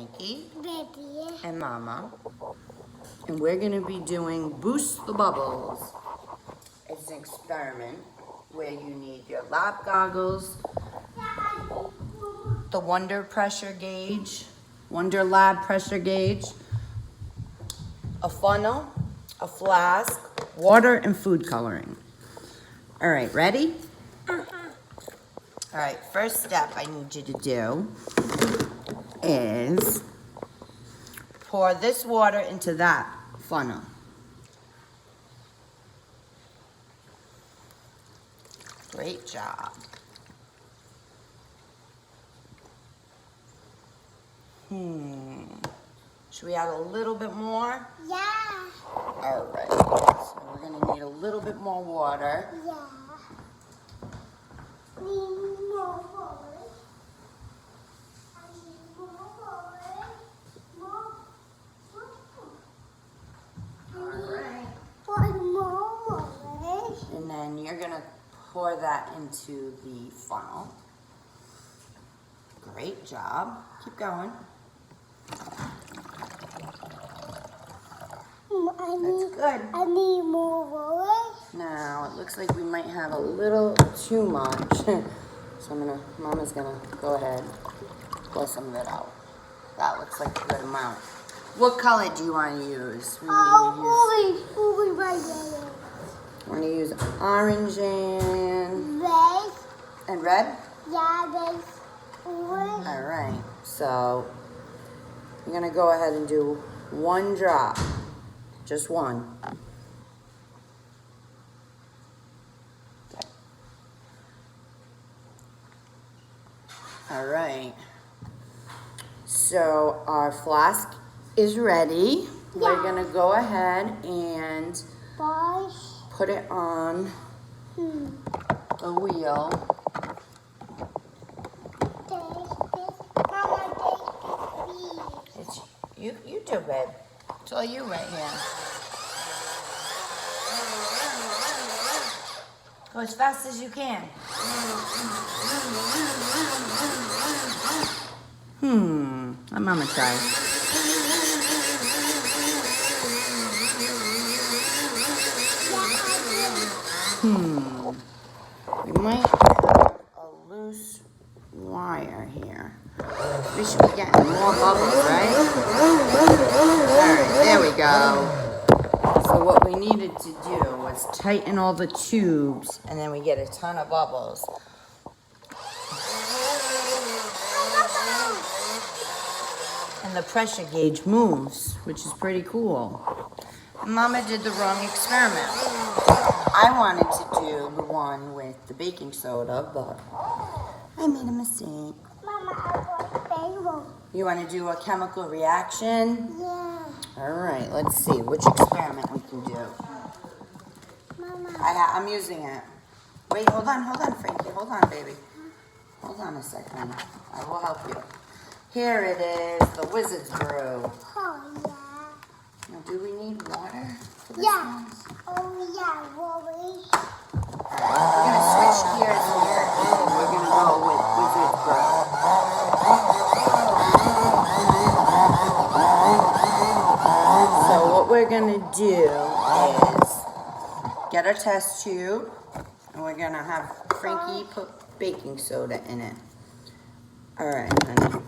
Frankie, Baby, and Mama. And we're going to be doing Boost the Bubbles. It's an experiment where you need your lab goggles, the Wonder pressure gauge, Wonder Lab pressure gauge, a funnel, a flask, water, and food coloring. All right, ready? All right, first step I need you to do is pour this water into that funnel. Great job. Should we add a little bit more? yeah, All right, so we're gonna need a little bit more water. yeah. Need more water. I need more water. More. All right. One more water. And then you're gonna pour that into the funnel. Great job. Keep going. That's good. I need more water. Now, it looks like we might have a little too much. So Mama's gonna go ahead, pour some of it out. That looks like a good amount. What color do you want to use? Orange right there. Want to use orange Red. red? Yeah, there's orange. All right, so you're gonna go ahead and do one drop, just one. All right, so our flask is ready. We're gonna go ahead and put it on the wheel. It's you do, babe. It's all you right here. Go as fast as you can. Let Mama try. We might have a loose wire here. We should be getting more bubbles, right? Alright, there we go. So what we needed to do was tighten all the tubes, and then we get a ton of bubbles. And the pressure gauge moves, which is pretty cool. Mama did the wrong experiment. I wanted to do the one with the baking soda, but I made a mistake. Mama, I want bagel. You want to do a chemical reaction? Yeah. All right, let's see which experiment we can do. Mama. I'm using it. Wait, hold on, Frankie. Hold on, baby. Hold on a second. I will help you. Here it is, the Wizard's Brew. Oh, yeah. Now, do we need water for this Yeah. one? Oh, yeah, Rory. We're going to switch gears here, and we're going to go with Wizard's Brew. So what we're going to do is get our test tube, and we're going to have Frankie put baking soda in it. All right, honey.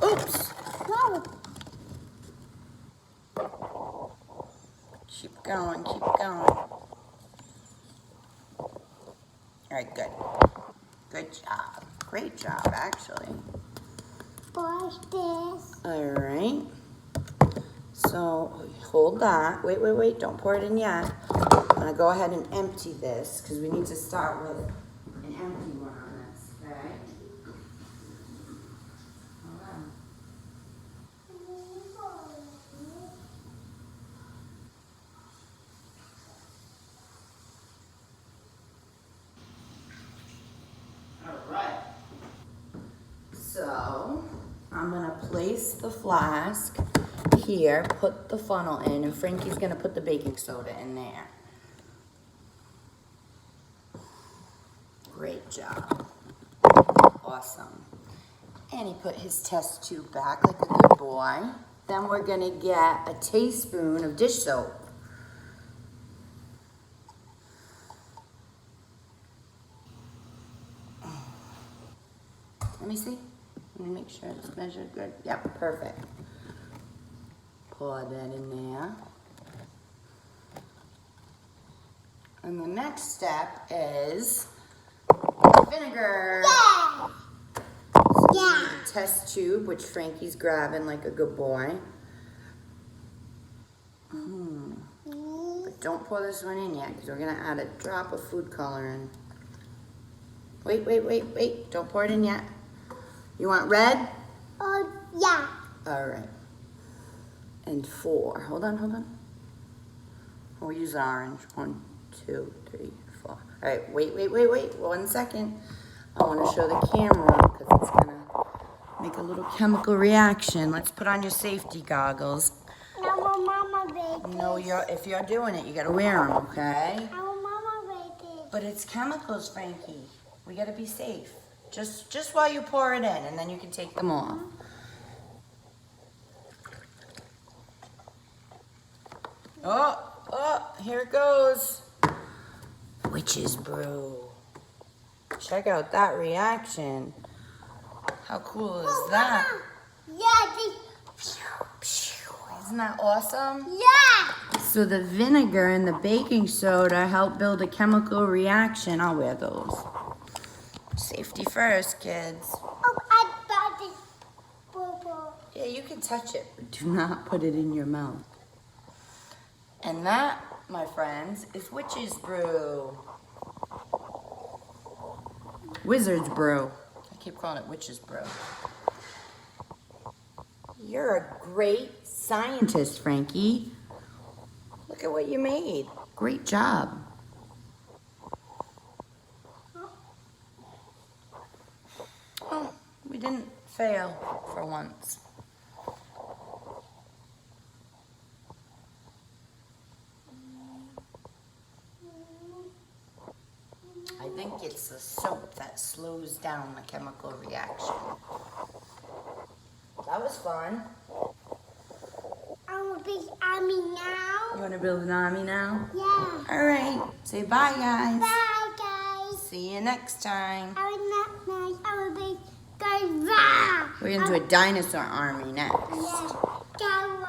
Oops. No. Keep going, keep going. All right, good. Good job. Great job, actually. What's this? All right. So hold that. Wait. Don't pour it in yet. I'm going to go ahead and empty this because we need to start with an empty one on this, okay? Hold on. All right. So I'm going to place the flask here, put the funnel in, and Frankie's going to put the baking soda in there. Great job. Awesome. And he put his test tube back like a good boy. Then we're gonna get a teaspoon of dish soap. Let me see. Let me make sure it's measured good. Yep, perfect. Pour that in there. And the next step is vinegar. Yeah. Yeah. Test tube, which Frankie's grabbing like a good boy. But don't pour this one in yet, because we're gonna add a drop of food coloring. Wait, wait, wait, wait. Don't pour it in yet. You want red? Oh, yeah. All right. And 4. Hold on, hold on. We'll use orange. 1, 2, 3, 4. All right, wait, wait, wait, wait. 1 second. I want to show the camera because it's gonna make a little chemical reaction. Let's put on your safety goggles. No, Mama made No, if you're doing it, you gotta wear them, okay? Mama made it. But it's chemicals, Frankie. We gotta be safe. Just while you pour it in, and then you can take them off. Oh, here it goes. Witch's brew. Check out that reaction. How cool is that? Yeah, Isn't that awesome? yeah. So the vinegar and the baking soda help build a chemical reaction. I'll wear those. Safety first, kids. Oh, I got this. Boo-boo. Yeah, you can touch it, but do not put it in your mouth. And that, my friends, is witch's brew. Wizard's brew. I keep calling it witch's brew. You're a great scientist, Frankie. Look at what you made. Great job. Oh, we didn't fail for once. I think it's the soap that slows down the chemical reaction. That was fun. I want to be army now. You want to build an army now? Yeah. All right. Say bye, guys. Bye, guys. See you next time. I will not nice. I will be guys. We're going to do a dinosaur army next. Yeah.